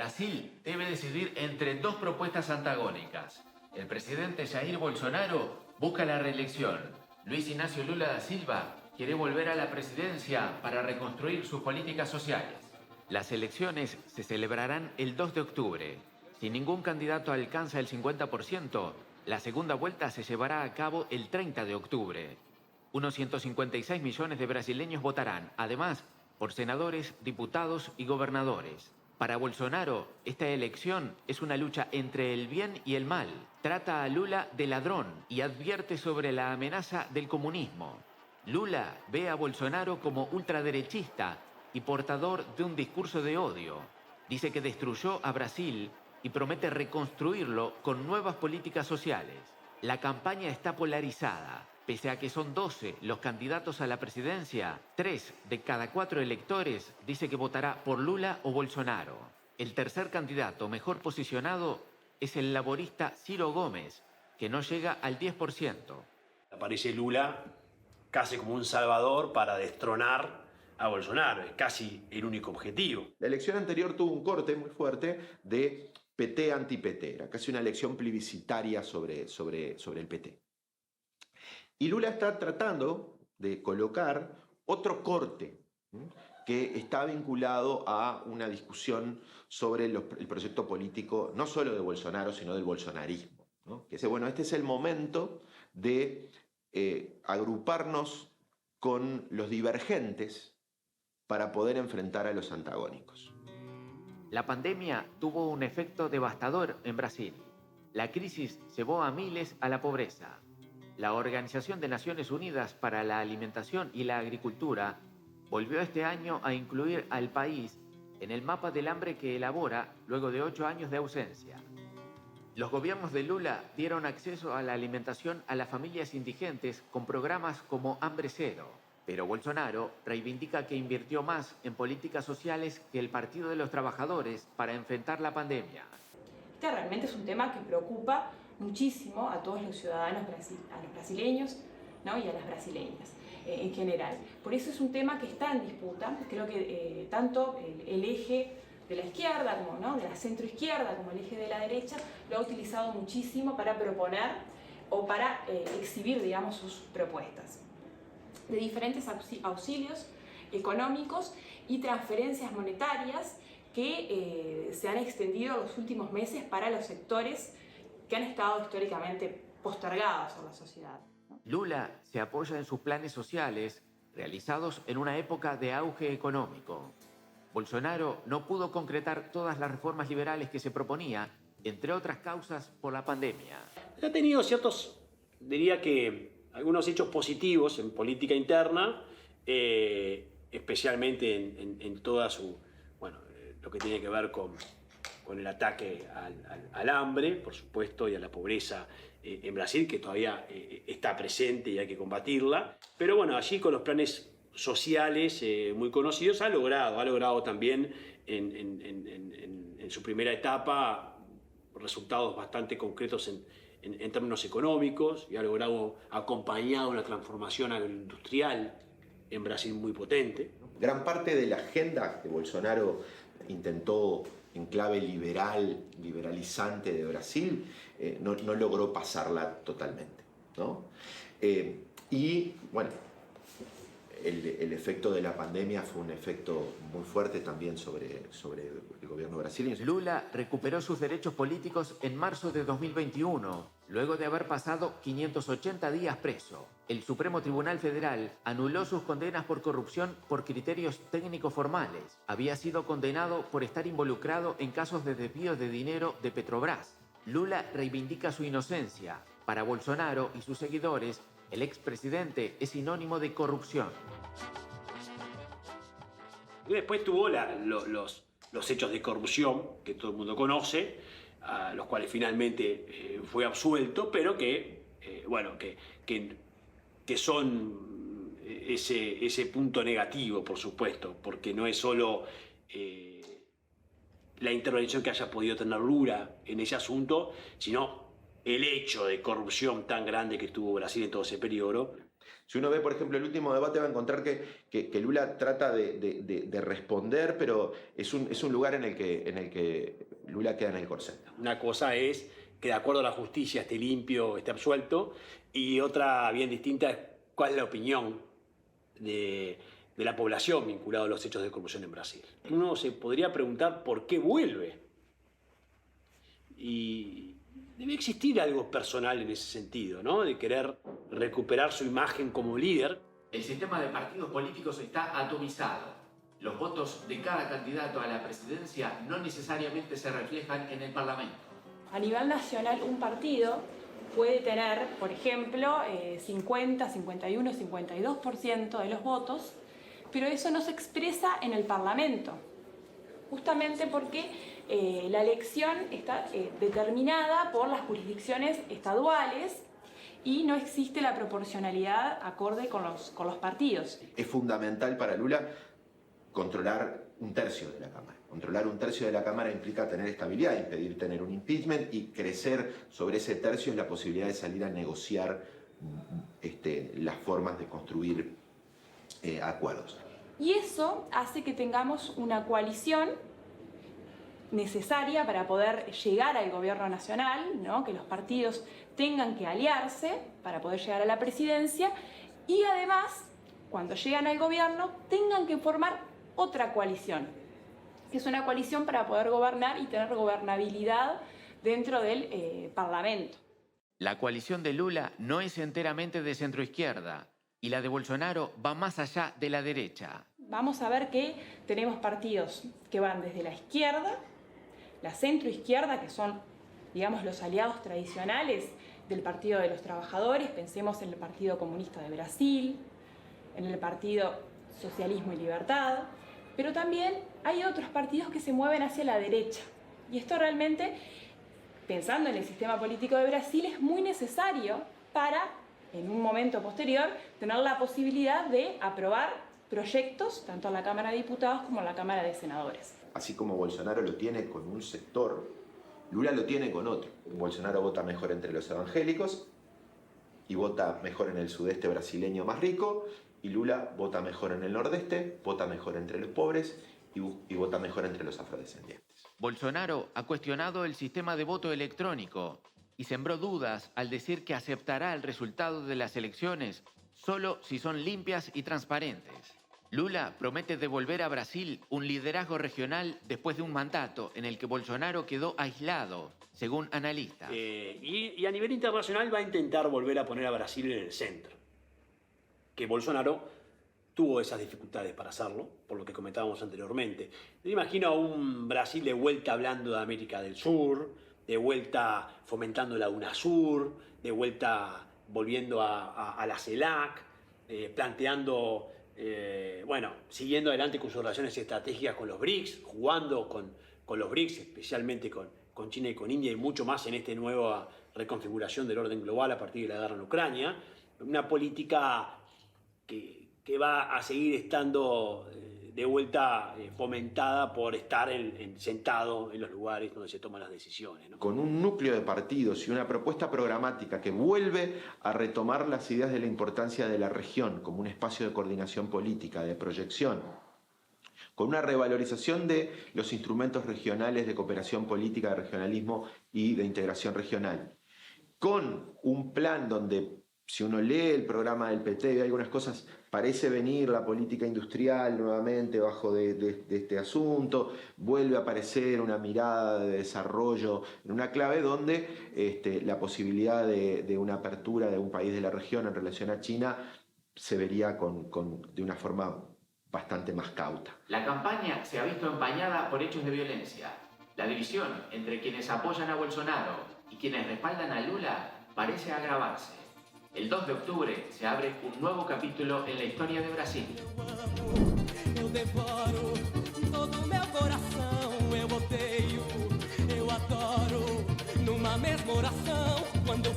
Brasil debe decidir entre dos propuestas antagónicas. El presidente Jair Bolsonaro busca la reelección. Luis Ignacio Lula da Silva quiere volver a la presidencia para reconstruir sus políticas sociales. Las elecciones se celebrarán el 2 de octubre. Si ningún candidato alcanza el 50%, la segunda vuelta se llevará a cabo el 30 de octubre. Unos 156 millones de brasileños votarán, además, por senadores, diputados y gobernadores. Para Bolsonaro, esta elección es una lucha entre el bien y el mal. Trata a Lula de ladrón y advierte sobre la amenaza del comunismo. Lula ve a Bolsonaro como ultraderechista y portador de un discurso de odio. Dice que destruyó a Brasil y promete reconstruirlo con nuevas políticas sociales. La campaña está polarizada. Pese a que son 12 los candidatos a la presidencia, 3 de cada 4 electores dice que votará por Lula o Bolsonaro. El tercer candidato mejor posicionado es el laborista Ciro Gomes, que no llega al 10%. Aparece Lula casi como un salvador para destronar a Bolsonaro. Es casi el único objetivo. La elección anterior tuvo un corte muy fuerte de PT anti-PT. Era casi una elección plebiscitaria sobre el PT. Y Lula está tratando de colocar otro corte que está vinculado a una discusión sobre el proyecto político, no solo de Bolsonaro, sino del bolsonarismo, ¿no? Que dice, bueno, este es el momento de agruparnos con los divergentes para poder enfrentar a los antagónicos. La pandemia tuvo un efecto devastador en Brasil. La crisis llevó a miles a la pobreza. La Organización de Naciones Unidas para la Alimentación y la Agricultura volvió este año a incluir al país en el mapa del hambre que elabora luego de 8 años de ausencia. Los gobiernos de Lula dieron acceso a la alimentación a las familias indigentes con programas como Hambre Cero, pero Bolsonaro reivindica que invirtió más en políticas sociales que el Partido de los Trabajadores para enfrentar la pandemia. Este realmente es un tema que preocupa muchísimo a todos los ciudadanos, a los brasileños, ¿no? Y a las brasileñas en general. Por eso es un tema que está en disputa. Creo que tanto el eje de la izquierda, como, ¿no?, de la centroizquierda, como el eje de la derecha, lo ha utilizado muchísimo para proponer o para exhibir, digamos, sus propuestas de diferentes auxilios económicos y transferencias monetarias que se han extendido en los últimos meses para los sectores que han estado históricamente postergados en la sociedad, ¿no? Lula se apoya en sus planes sociales realizados en una época de auge económico. Bolsonaro no pudo concretar todas las reformas liberales que se proponía, entre otras causas por la pandemia. Ha tenido ciertos, diría que, algunos hechos positivos en política interna, especialmente en toda su, lo que tiene que ver con el ataque al hambre, por supuesto, y a la pobreza en Brasil, que todavía está presente y hay que combatirla. Pero bueno, allí con los planes sociales muy conocidos ha logrado también en su primera etapa resultados bastante concretos en términos económicos, y ha logrado acompañar una transformación agroindustrial en Brasil muy potente. Gran parte de la agenda que Bolsonaro intentó en clave liberalizante de Brasil, no logró pasarla totalmente, ¿no? Y bueno, el efecto de la pandemia fue un efecto muy fuerte también sobre el gobierno brasileño. Lula recuperó sus derechos políticos en marzo de 2021, luego de haber pasado 580 días preso. El Supremo Tribunal Federal anuló sus condenas por corrupción por criterios técnicos formales. Había sido condenado por estar involucrado en casos de desvío de dinero de Petrobras. Lula reivindica su inocencia. Para Bolsonaro y sus seguidores, el expresidente es sinónimo de corrupción. Y después tuvo los hechos de corrupción que todo el mundo conoce, a los cuales finalmente fue absuelto, pero que son ese punto negativo, por supuesto, porque no es solo la intervención que haya podido tener Lula en ese asunto, sino el hecho de corrupción tan grande que tuvo Brasil en todo ese periodo, Si uno ve, por ejemplo, el último debate, va a encontrar que Lula trata de responder, pero es un lugar en el que Lula queda en el corset. Una cosa es que de acuerdo a la justicia esté limpio, esté absuelto, y otra bien distinta es cuál es la opinión de la población vinculada a los hechos de corrupción en Brasil. Uno se podría preguntar por qué vuelve. Y debe existir algo personal en ese sentido, ¿no? De querer recuperar su imagen como líder. El sistema de partidos políticos está atomizado. Los votos de cada candidato a la presidencia no necesariamente se reflejan en el Parlamento. A nivel nacional, un partido puede tener, por ejemplo, 50, 51, 52% de los votos, pero eso no se expresa en el Parlamento, justamente porque la elección está determinada por las jurisdicciones estaduales y no existe la proporcionalidad acorde con los partidos. Es fundamental para Lula controlar un tercio de la Cámara. Controlar un tercio de la Cámara implica tener estabilidad, impedir tener un impeachment, y crecer sobre ese tercio es la posibilidad de salir a negociar las formas de construir acuerdos. Y eso hace que tengamos una coalición necesaria para poder llegar al gobierno nacional, ¿no? Que los partidos tengan que aliarse para poder llegar a la presidencia, y además, cuando llegan al gobierno, tengan que formar otra coalición, que es una coalición para poder gobernar y tener gobernabilidad dentro del Parlamento. La coalición de Lula no es enteramente de centroizquierda y la de Bolsonaro va más allá de la derecha. Vamos a ver que tenemos partidos que van desde la izquierda, la centroizquierda, que son, digamos, los aliados tradicionales del Partido de los Trabajadores. Pensemos en el Partido Comunista de Brasil, en el Partido Socialismo y Libertad, pero también hay otros partidos que se mueven hacia la derecha. Y esto realmente, pensando en el sistema político de Brasil, es muy necesario para, en un momento posterior, tener la posibilidad de aprobar proyectos tanto en la Cámara de Diputados como en la Cámara de Senadores. Así como Bolsonaro lo tiene con un sector, Lula lo tiene con otro. Bolsonaro vota mejor entre los evangélicos y vota mejor en el sudeste brasileño más rico, y Lula vota mejor en el nordeste, vota mejor entre los pobres y vota mejor entre los afrodescendientes. Bolsonaro ha cuestionado el sistema de voto electrónico y sembró dudas al decir que aceptará el resultado de las elecciones solo si son limpias y transparentes. Lula promete devolver a Brasil un liderazgo regional después de un mandato en el que Bolsonaro quedó aislado, según analistas. Y a nivel internacional va a intentar volver a poner a Brasil en el centro. Que Bolsonaro tuvo esas dificultades para hacerlo, por lo que comentábamos anteriormente. Me imagino a un Brasil de vuelta hablando de América del Sur, de vuelta fomentando la UNASUR, de vuelta volviendo a la CELAC, planteando... siguiendo adelante con sus relaciones estratégicas con los BRICS, jugando con los BRICS, especialmente con China y con India, y mucho más en esta nueva reconfiguración del orden global a partir de la guerra en Ucrania. Una política que va a seguir estando de vuelta fomentada por estar sentado en los lugares donde se toman las decisiones, ¿no? Con un núcleo de partidos y una propuesta programática que vuelve a retomar las ideas de la importancia de la región como un espacio de coordinación política, de proyección, con una revalorización de los instrumentos regionales de cooperación política, de regionalismo y de integración regional, con un plan donde, si uno lee el programa del PT, ve algunas cosas, parece venir la política industrial nuevamente bajo de este asunto, vuelve a aparecer una mirada de desarrollo en una clave donde la posibilidad de una apertura de un país de la región en relación a China se vería de una forma bastante más cauta. La campaña se ha visto empañada por hechos de violencia. La división entre quienes apoyan a Bolsonaro y quienes respaldan a Lula parece agravarse. El 2 de octubre se abre un nuevo capítulo en la historia de Brasil. Eu devoro todo meu coração, eu odeio, eu adoro, numa mesma oração, quando eu